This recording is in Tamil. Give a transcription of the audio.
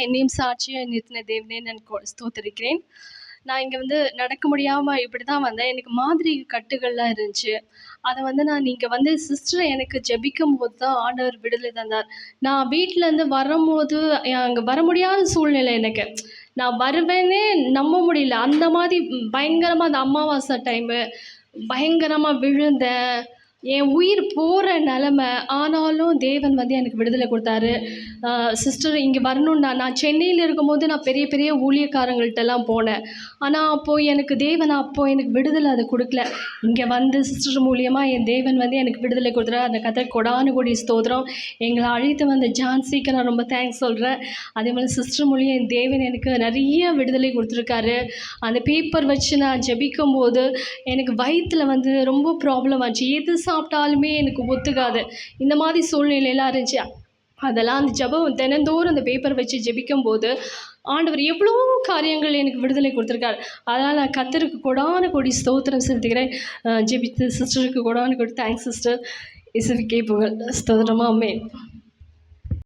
என்னையும் சாட்சியாக நிறுத்தின தேவனே நான் ஸ்தோத்திரிக்கிறேன். நான் இங்கே நடக்க முடியாமல் இப்படி தான் வந்தேன். எனக்கு மாதிரி கட்டுகள்லாம் இருந்துச்சு. அதை நான் இங்கே சிஸ்டர் எனக்கு ஜெபிக்கும்போது தான் ஆண்டவர் விடுதலை தந்தார். நான் வீட்டிலேருந்து வரும்போது அங்கே வர முடியாத சூழ்நிலை எனக்கு. நான் வருவேன்னே நம்ப முடியல. அந்த மாதிரி பயங்கரமாக அந்த அமாவாசை டைமு பயங்கரமாக விழுந்தேன். என் உயிர் போகிற நிலமை. ஆனாலும் தேவன் எனக்கு விடுதலை கொடுத்தாரு. சிஸ்டர் இங்கே வரணுன்னா நான் சென்னையில் இருக்கும்போது நான் பெரிய பெரிய ஊழியக்காரங்கள்ட்டெல்லாம் போனேன். ஆனால் அப்போது எனக்கு தேவன் எனக்கு விடுதலை அதை கொடுக்கல. இங்கே சிஸ்டர் மூலியமாக என் தேவன் எனக்கு விடுதலை கொடுத்துறாரு. அந்த கதை கொடானு கூடி ஸ்தோத்திரம். எங்களை அழைத்து வந்த ஜான்சிக்கு நான் ரொம்ப தேங்க்ஸ் சொல்கிறேன். அதே மாதிரி சிஸ்டர் மூலியம் என் தேவன் எனக்கு நிறைய விடுதலை கொடுத்துருக்காரு. அந்த பேப்பர் வச்சு நான் ஜெபிக்கும்போது எனக்கு வயிற்றில் ரொம்ப ப்ராப்ளம் ஆச்சு. எது சாப்பிட்டாலுமே எனக்கு ஒத்துக்காது. இந்த மாதிரி சூழ்நிலையெல்லாம் இருந்துச்சு. அதெல்லாம் அந்த ஜெபம் தினந்தோறும் அந்த பேப்பர் வச்சு ஜெபிக்கும்போது ஆண்டவர் எவ்வளோ காரியங்கள் எனக்கு விடுதலை கொடுத்துருக்காரு. அதனால் நான் கர்த்தருக்கு கொடான கொடி ஸ்தோத்திரம் செலுத்துகிறேன். ஜெபித்த சிஸ்டருக்கு கொடான கொடி தேங்க்ஸ் சிஸ்டர். இயேசுவுக்கே புகழ். ஸ்தோத்திரமா ஆமென்.